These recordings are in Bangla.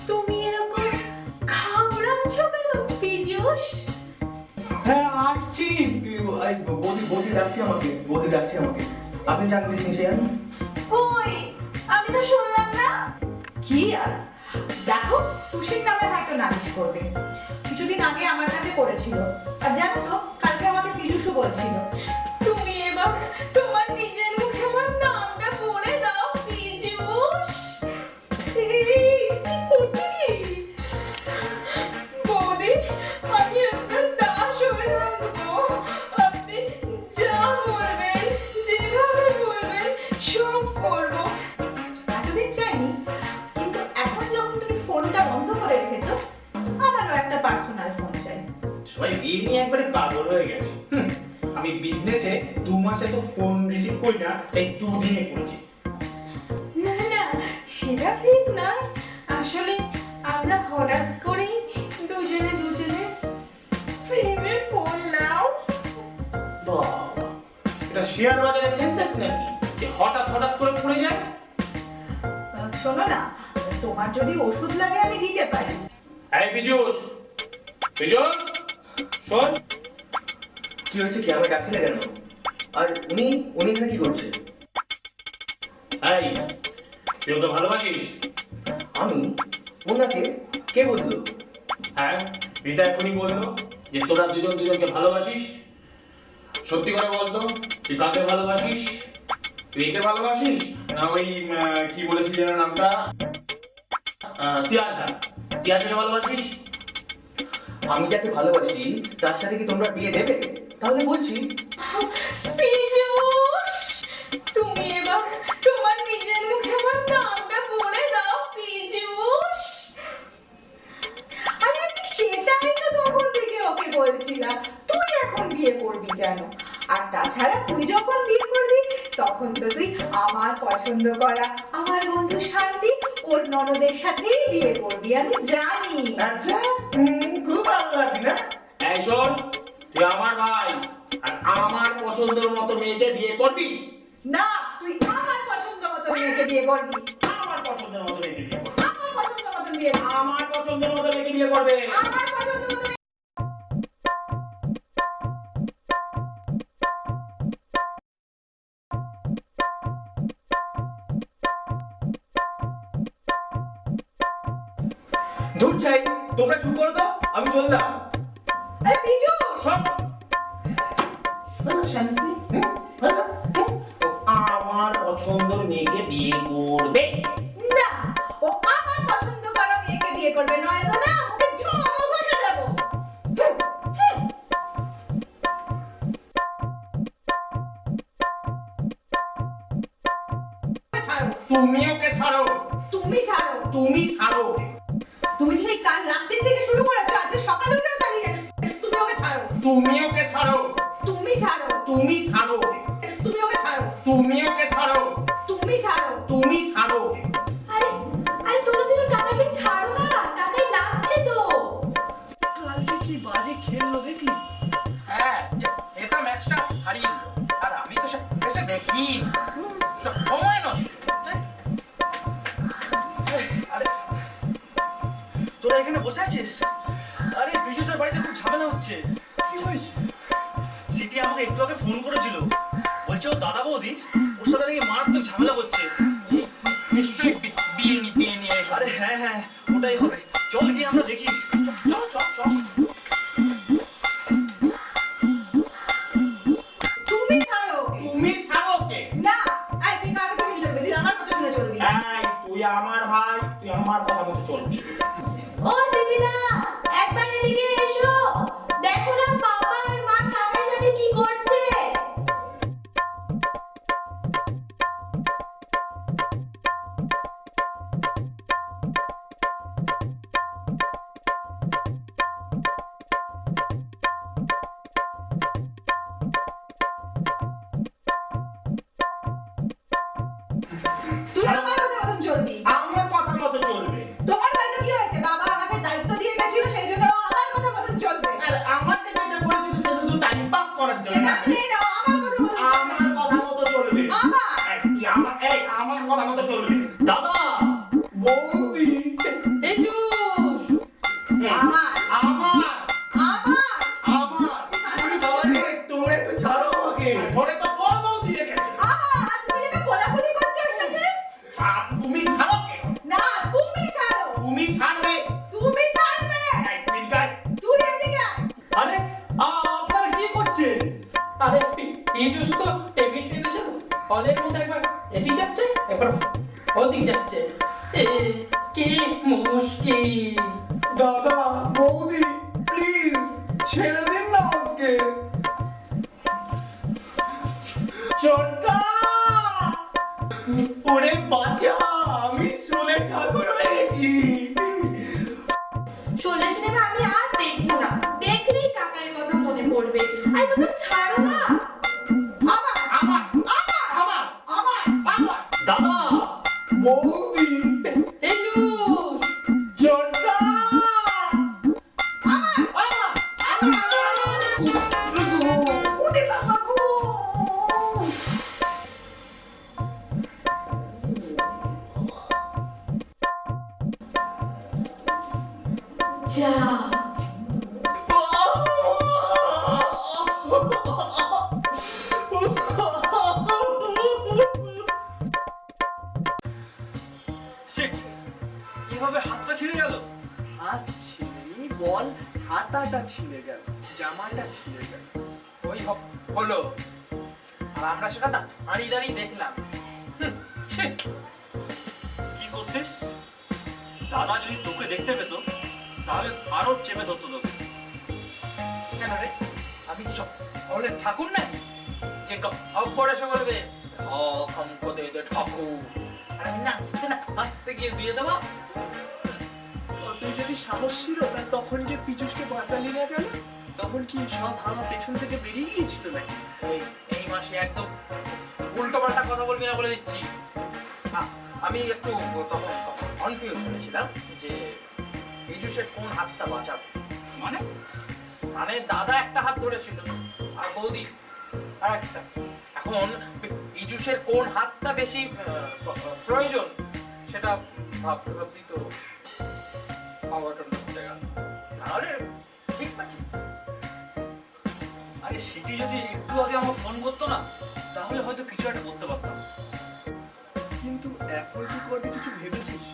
তুমি এরকম ঘাবড়াচ্ছ কেন পীযূষ? হ্যাঁ আসছি। বৌদি ডাকছে আমাকে। আপনি জানতে চাইছেন? কই, আমি তো শুনলাম না। কি আর দেখো, তুষির নামে হয়তো নালিশ করবে। কিছুদিন আগে আমার কাছে করেছিল, আর জানো তো কালকে আমাকে পীযূষও বলছিল। তুমি এবার তোমার নিজের মুখে আমার নামটা বলে দাও পীযূষ। এই, কি করছিস? বৌদি, আমি আপনার দাস হয়ে থাকবো। আপনি যা বলবেন, যেভাবে বলবেন সব করবো। এতদিন চাইনি, কিন্তু এখন যখন তুমি ফোনটা বন্ধ করে রেখেছো, আমারও একটা পার্সোনাল ফোন চাই। সবাই বিয়ে নিয়ে একবারে পাগল হয়ে গেছে। আমি বিজনেসে 2 মাসে তো ফোন রিসিভ করি না, তাই 2 দিনে করেছি। না না, সেটা ঠিক নয়। আসলে আমরা হঠাৎ করেই দুজনে প্রেমে পড়লাম। বাবা, এটা শেয়ার বাজারে সেন্সেক্স নাকি যে হঠাৎ করে পড়ে যায়? শোনো না, তোমার যদি ওষুধ লাগে আমি দিতে পারি। এই পীযূষ, শোন। কি হয়েছে, কি আমাকে ডাকছিলে কেন? আর উনি এখানে কি করছে? এই, তুই ওকে ভালোবাসিস? আমি ওনাকে? কে বললো? হ্যাঁ, রীতা এখনই বললো যে তোরা দুজনকে ভালোবাসিস। সত্যি করে বলতো, তুই কাকে ভালোবাসিস? তুই একে ভালোবাসিস না ওই কি বলেছিলি যেন নামটা, তিয়াশাকে ভালোবাসিস? আমি যাকে ভালোবাসি তার সাথে কি তোমরা বিয়ে দেবে? তাহলে বলছি পীযূষ, তুমি এবার তোমার নিজের মুখে আমার নামটা বলে দাও পীযূষ। আরে আমি সেটাই তো তখন থেকে ওকে বলছিলাম, তুই এখন বিয়ে করবি কেন? আর তাছাড়া তুই যখন বিয়ে করবি তখন তো তুই আমার পছন্দ করা আমার বন্ধু শান্তি ওর ননদের সাথেই বিয়ে করবি, আমি জানি। আচ্ছা, খুব ভালো লাগে না? এই শোন, তুই আমার ভাই আর আমার পছন্দের মতো মেয়েকে বিয়ে করবি। না, তুই আমার পছন্দ মতো মেয়েকে বিয়ে করবি। আমার পছন্দের মতো মেয়েকে বিয়ে করবে। আমার পছন্দ মতো বিয়ে আমার পছন্দের মতো মেয়েকে বিয়ে করবে। আমার পছন্দ মতো দূর চাই, তোমরা চুপ করো তো, আমি চললাম। আরে পীযূষ, শোন, শান্তি, আমার পছন্দের মেয়েকে বিয়ে করবে। না, ও আমার পছন্দ করা মেয়েকে বিয়ে করবে, নয়তো না ওকে জমা ঘষে দেবো। ছাড়ো, তুমি ওকে ছাড়ো। তুমি ছাড়ো। তুমি ছাড়ো ওকে। তুমি সেই কাল রাত্রি থেকে শুরু করেছো, আজ সকাল উঠেও চালিয়ে গেছো। তুমি ওকে ছাড়ো। তুমি ওকে ছাড়ো। তুমি ছাড়ো। তুমি ছাড়ো ওকে। তুমি ওকে ছাড়ো। তুমি ওকে ছাড়ো। তুমি ছাড়ো। তুমি ছাড়ো ওকে। আরে আরে, তোমরা দুজন কাকাকে ছাড়ো না, কাকাই লাগছে তো। কালকে কি বাজে খেললো দেখলি? হ্যাঁ, এটা ম্যাচটা হারিয়ে দিল। আর আমি তো এসে দেখি সময় নষ্ট। আরে তোরা এখানে বসে আছিস? আরে বিজুসের বাড়িতে খুব ঝামেলা হচ্ছে। কি হয়েছে? সিটি আমাকে একটু আগে ফোন করেছিল, বলছে ও দাদা বৌদি ওর সাথে নাকি মারাত্মক ঝামেলা হচ্ছে। নিশ্চয়ই বিয়ে নিয়ে এসো। আরে হ্যাঁ, ওটাই হবে। চল গিয়ে আমরা দেখি। চল। তুমি ছাড়ো ওকে। তুমি আমার ভাই, তুই আমার কথা মতো চলবি। ও দিদিদা, একবার এদিকে এসো। দেখো না বাবা আর মা কাকার সাথে কি করছে। তুই আমার কথা মতন চলবি। আমার কথা মতো চলবে। তোমার হয়তো কি হয়েছে, বাবা আমাকে দায়িত্ব দিয়ে গেছিল, সেই জন্য ও আমার কথা মতন চলবে। আর আমাকে যেটা বলেছিল সেটা শুধু টাইম পাস করার জন্য সেটা না। মেনে নাও, আমার কথা মতন চলবে। আমার কথা মতো চলবে। আমার আমার কথা মতো চলবে। দাদা বৌদি, আমার আমার আমার আমার তোমরা একটু ছাড়ো আমাকে। ঘরে তো বড় বৌদি রেখেছে। আর তুমি যেটা কোলাকুলি করছো ওর সাথে। তুমি ছাড়ো কেন? না, তুমি ছাড়ো। তুমি ছাড়বে। তুমি ছাড়বে। এই পিটগাই। তুই এদিকে আয়। আরে আপনারা কি করছেন? আরে পিজুস তো টেবিল টেনিস হলের মধ্যে একবার এদিক যাচ্ছে একবার ওদিক যাচ্ছে। কি মুশকিল। দাদা, বৌদি, প্লিজ ছেড়ে দিন না আমাকে। চোরটা, ওরে বাঁচা, আমি শুলে ঠাকুর হয়ে গেছি। শোলে সিনেমা আমি আর দেখবো না। দেখলেই কাকার কথা মনে পড়বে। আর তুমি ছাড়ো না। আমার আমার আমার আমার আমার আমার দাদা বৌদি, পিজুস চোরটা, ওরে বাবা গো। যা শিট, এভাবে হাতটা ছিঁড়ে গেল। হাত ছিঁড়েনি বল, হাতাটা ছিঁড়ে গেল, জামাটা ছিঁড়ে গেল। ওই হলো আর আমরা সেটা দাঁড়িয়ে দাঁড়িয়ে দেখলাম। ছি। কি করতিস? দাদা যদি তোকে দেখতে পেত তাহলে আরো চেপে ধরতো তোকে। কেন রে, আমি কি সব হলে ঠাকুর নাকি যে অপর এসে বলবে খমক দে দে ঠাকুর আর আমি নাচতে গিয়ে দিয়ে দেবো। তুই যদি সাহস ছিল তা তখন যে পিচুসকে বাঁচালি না কেন? তখন কি সব হাওয়া পেছন থেকে বেরিয়ে গিয়েছিল নাকি? এই মাসে একদম উল্টো পাল্টা কথা বলবি না বলে দিচ্ছি। আমি একটু তখন কনফিউজ হয়েছিলাম যে পিজুসের কোন হাতটা বাঁচাবো। মানে মানে দাদা একটা হাত ধরেছিল আর বৌদি আর একটা। এখন পিজুসের কোন হাতটা বেশি প্রয়োজন সেটা ভাবতে ভাবতেই তো অঘটন ঘটে গেল। তাহলে ঠিক আছে। আরে সিটি যদি একটু আগে আমার ফোন করতো না তাহলে হয়তো কিছু একটা করতে পারতাম। কিন্তু এখন তুই করবি কিছু ভেবেছিস?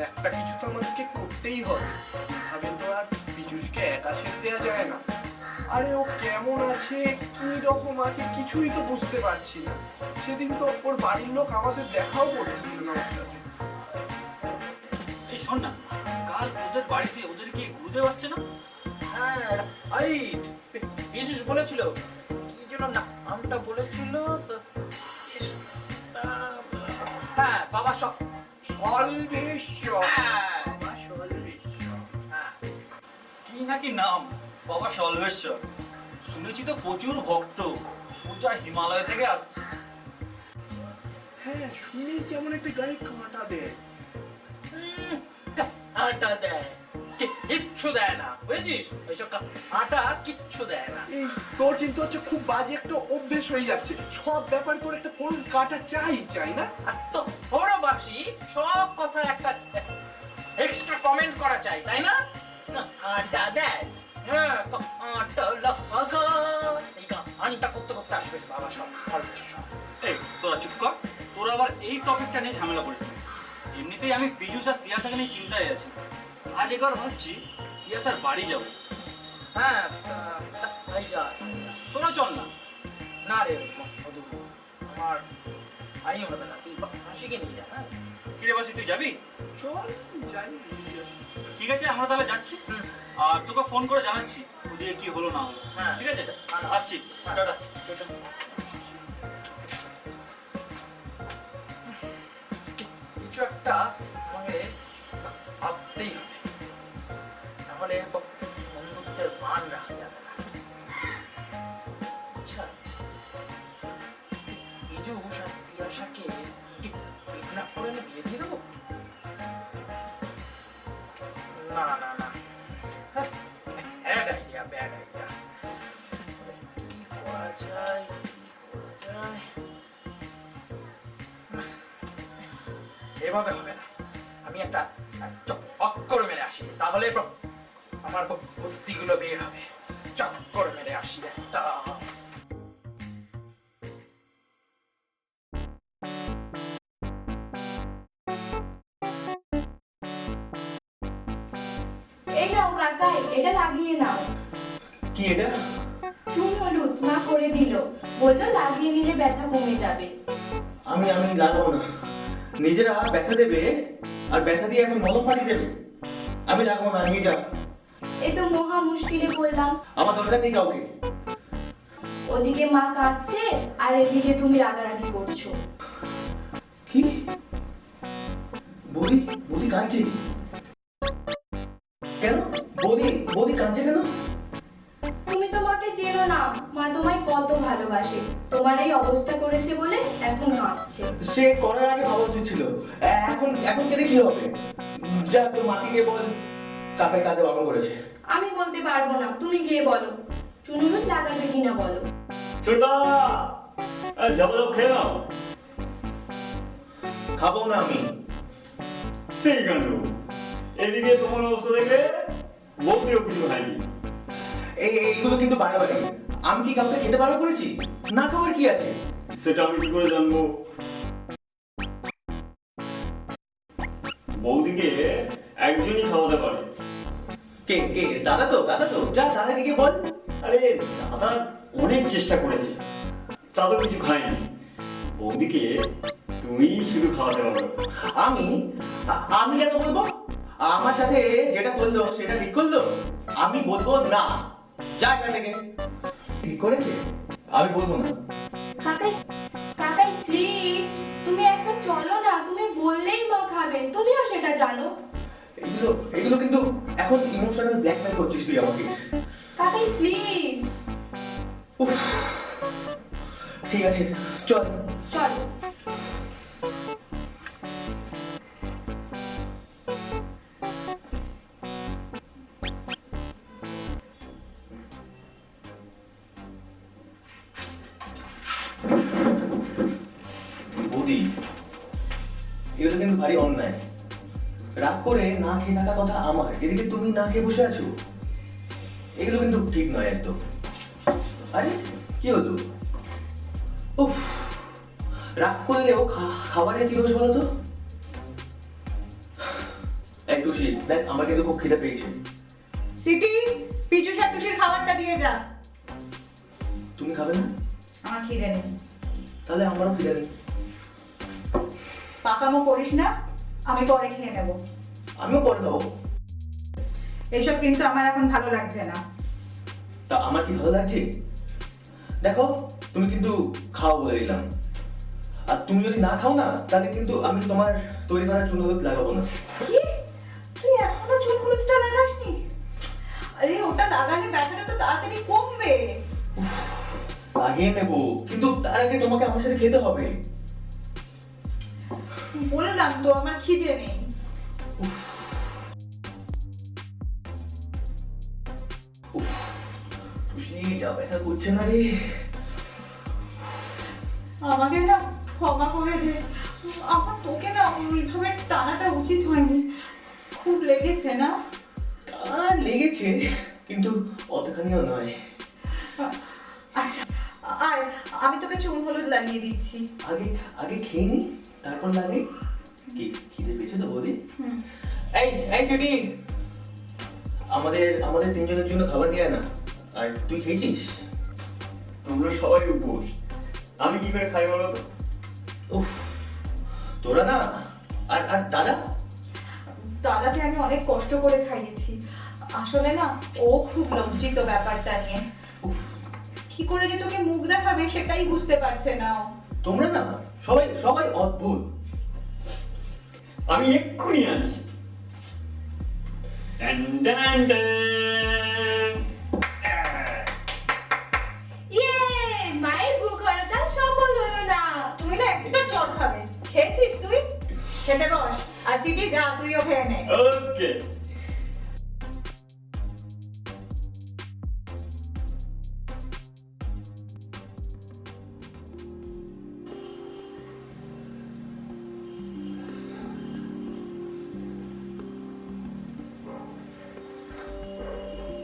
একটা কিছু তো আমাদেরকে করতেই হবে। এভাবে তো আর পিচুসকে একা ছেড়ে দেওয়া যায় না। আরে ও কেমন আছে, কি রকম আছে, কিছুই তো বুঝতে পারছি না। সেদিন তো ওর বাড়ির লোক আমাদের দেখাও করতে দিল না ওর সাথে। এই শোন না, কাল ওদের বাড়িতে ওদের কি গুরুদেব আসছে না? হ্যাঁ রাইট, পিজুস বলেছিল কি যেন নামটা বলেছিল তো। হ্যাঁ বাবা সব সলভেশ্বর। হ্যাঁ বাবা সলভেশ্বর। হ্যাঁ কি নাকি নাম, বাবা সলভেশ্বর। শুনেছি তো প্রচুর ভক্ত, সোজা হিমালয় থেকে আসছে। হ্যাঁ, শুনি কেমন একটা গায়ে কাঁটা দেয়। আটা দেয়, কিচ্ছু দেয় না, বুঝেছিস? ওইসব আটা কিচ্ছু দেয় না। এই তোর কিন্তু হচ্ছে খুব বাজে একটা অভ্যেস হয়ে যাচ্ছে। সব ব্যাপারে তোর একটা ফোন কাটা চাই না? আর তো হরবাসী সব কথা একটা এক্সট্রা কমেন্ট করা চাই, তাই না? আটা দেয়, হ্যাঁ আটা লাগা, এই গানটা করতে করতে আসবে বাবা সব সব। এই তোরা চুপ কর, তোরা আবার এই টপিকটা নিয়ে ঝামেলা করিস না। এমনিতেই আমি পিজুস আর তিয়াসাকে নিয়ে চিন্তায় আছি। আজ একবার ভাবছি তিয়াসার বাড়ি যাবো। হ্যাঁ তাই যায়। তোরা চল না। না রে মধু, আমার আই হবে না, তুই হাসিকে নিয়ে যা। হ্যাঁ কিরে বাসি, তুই যাবি? চল যাই। ঠিক আছে, আমরা তাহলে যাচ্ছি। আর তোকে ফোন করে জানাচ্ছি ওদিকে কি হলো না হলো। হ্যাঁ। ঠিক আছে, হ্যাঁ। আসছি, টাটা। কিছু একটা আমাকে ভাবতেই হবে, তাহলে বন্ধুত্বের মান রাখা যাবে না। আচ্ছা, বিজু আর পিয়াসাকে কি কিডন্যাপ করে এনে বিয়ে দিয়ে দেবো? না না না, ব্যাড আইডিয়া, ব্যাড আইডিয়া। কি করা যায়, কি করা যায়? এভাবে হবে না, আমি একটা চক্কর মেরে আসি, তাহলে আমার বুদ্ধিগুলো বের হবে। চক্কর মেরে আসি একটা। এই নাও কাকাই, এটা লাগিয়ে নাও। কি এটা? চুন হলুদ মা করে দিল, বললো লাগিয়ে নিলে ব্যথা কমে যাবে। আমি লাগাবো না। নিজেরা ব্যথা দেবে আর ব্যথা দিয়ে এখন মলম পাঠিয়ে দেবে। আমি লাগাবো না, নিয়ে যা। এই তো মহা মুশকিলে পড়লাম। আমার দরকার নেই কাউকে। ওদিকে মা কাঁদছে আর এদিকে তুমি রাগারাগি করছো। কি? বৌদি কাঁদছে কেন? বৌদি কাঁদছে কেন? তুমি তো মাকে চেনো না, মা তোমায় কত ভালোবাসে। তোমার এই অবস্থা করেছে বলে এখন কাঁদছে। সে করার আগে ভাবা উচিত ছিল। এখন কেটে কি হবে? যা তোর মাকে গিয়ে বল কাকাই কাঁদতে বারণ করেছে। আমি বলতে পারবো না, তুমি গিয়ে বলো। চুন হলুদ লাগাবে কিনা বলো। ছোটা যাবো খেয়ে নাও। খাবো না আমি। সেই কাণ্ড, এদিকে তোমার অবস্থা দেখে বৌদিও কিছু খাইনি। এইগুলো কিন্তু বাড়াবাড়ি। আমি কি কাউকে খেতে বারণ করেছি? না খাবার কি আছে? সেটা আমি কি করে জানবো? বৌদিকে একজনই খাওয়াতে পারে। কে? দাদা তো যা দাদাকে গিয়ে বল। আরে দাদা অনেক চেষ্টা করেছে, তা তো কিছু খায়নি। বৌদিকে তুমি শুধু খাওয়াতে পারো। আমি কেন বলবো? আমার সাথে যেটা করলো সেটা ঠিক করলো, আমি বলবো না। যা এখান থেকে। ঠিক করেছে, আমি বলবো না। কাকাই কাকাই প্লিজ, তুমি একটা চলো না। তুমি বললেই মা খাবে, তুমিও সেটা জানো। এগুলো কিন্তু এখন ইমোশনাল ব্ল্যাকমেল করছিস তুই আমাকে। কাকাই প্লিজ। উফ, ঠিক আছে চল। চলো। বৌদি, এগুলো কিন্তু ভারী অন্যায়। রাগ করে না খেয়ে থাকা কথা আমার, এদিকে তুমি না খেয়ে বসে আছো। এগুলো কিন্তু ঠিক নয় একদম। আরে কি হতো? উফ, রাগ করলেও খাবারের কি দোষ বলো তো? একটু শীত দেখ, আমার কিন্তু খুব খিদে পেয়েছে। সিটি, পিজু সাটুসির খাবারটা দিয়ে যা। তুমি খাবে না? আমার খিদে নেই। তাহলে আমারও খিদে নেই। পাকামো করিস না, আমি পরে খেয়ে নেব। আমিও পরে খাবো। এইসব কিন্তু আমার এখন ভালো লাগছে না। তা আমার কি ভালো লাগছে? দেখো, তুমি কিন্তু খাও বলে দিলাম। আর তুমি যদি না খাও না, তাহলে কিন্তু আমি তোমার তৈরি করা চুন হলুদ লাগাবো না। কি? তুই এখনো চুন হলুদটা লাগাসনি? আরে ওটা লাগালে ব্যথাটা তো তাড়াতাড়ি কমবে। লাগিয়ে নেবো, কিন্তু তার আগে তোমাকে আমার সাথে খেতে হবে। বললাম তো আমার খিদে নেই। যা ব্যথা করছে না রে। আমাকে না ক্ষমা করে দে। আমার তোকে না ওইভাবে টানাটা উচিত হয়নি। খুব লেগেছে না? তা লেগেছে, কিন্তু অতখানিও নয়। আচ্ছা আয়, আমি তোকে চুন হলুদ লাগিয়ে দিচ্ছি। আগে খেয়ে নি, তারপর লাগে। কি খিদে পেয়েছে তো বৌদি? এই সিটি, আমাদের তিনজনের জন্য খাবার নিয়ে আয় না। আর তুই খেয়েছিস? তোমরা সবাই উপোস, আমি কি করে খাই বলো তো? উফ, তোরা না। আর দাদা? দাদাকে আমি অনেক কষ্ট করে খাইয়েছি। আসলে না ও খুব লজ্জিত ব্যাপারটা নিয়ে। উফ, কি করে যে তোকে মুখ দেখাবে সেটাই বুঝতে পারছে না ও। তোমরা না সবাই সবাই অদ্ভুত। আমি এক্ষুনি আনছি। টান টান টান। ইয়ে, মায়ের ভূখরতা সফল হলো না। তুই না একটা চট খাবে, খেয়েছিস তুই? খেতে বস, আর সিটি যা তুইও খেয়ে নে। ওকে।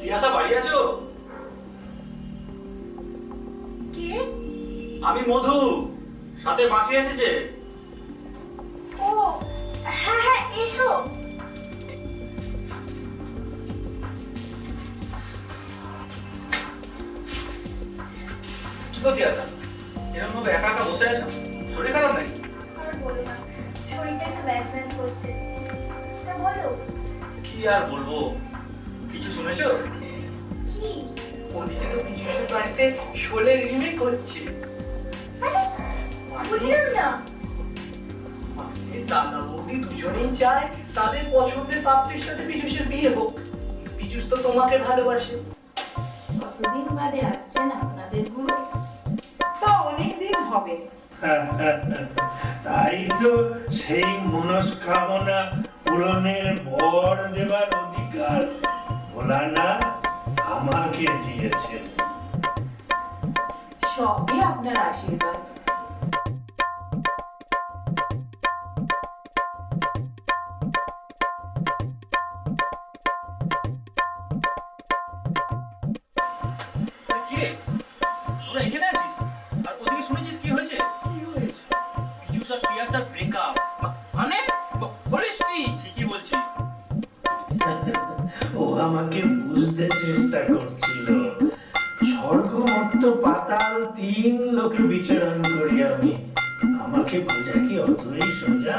তিয়াসা বাড়ি আছো? কে? আমি মধু, সাথে মাসি এসেছে। ও হ্যাঁ হ্যাঁ, এসো। কি গো তিয়াসা, এরকম ভাবে একা একা বসে আছো? শরীর খারাপ নাকি? আর বলো না, শরীরটা একটু ব্যাচ ব্যাচ করছে। তা বলো কি আর বলবো, কিছু শুনেছো? কি? ওদিকে তো বিজুষের বাড়িতে শোলের রিমেক হচ্ছে। বুঝলাম না। মানে দাদা বৌদি দুজনেই চায় তাদের পছন্দের পাত্রের সাথে বিজুষের বিয়ে হোক। বিজুষ তো তোমাকে ভালোবাসে। কতদিন বাদে আসছেন আপনাদের গুরু? তা অনেক দিন হবে। তাই তো সেই মনস্কামনা পূরণের বর দেবার অধিকার ভোলানাথ আমাকে দিয়েছেন। সবই আপনার আশীর্বাদ। কি রে, তোরা এখানে আছিস? আর ওদিকে শুনেছিস কি হয়েছে? কি হয়েছে? বিজুস আর তিয়াসার ব্রেকআপ। মানে বলিস কি? ঠিকই বলছি। ও আমাকে বুঝতে চেষ্টা করছিল। স্বর্গ মর্ত পাতাল 3 লোকে বিচরণ করি আমি। আমাকে বোঝা কি অতই সোজা?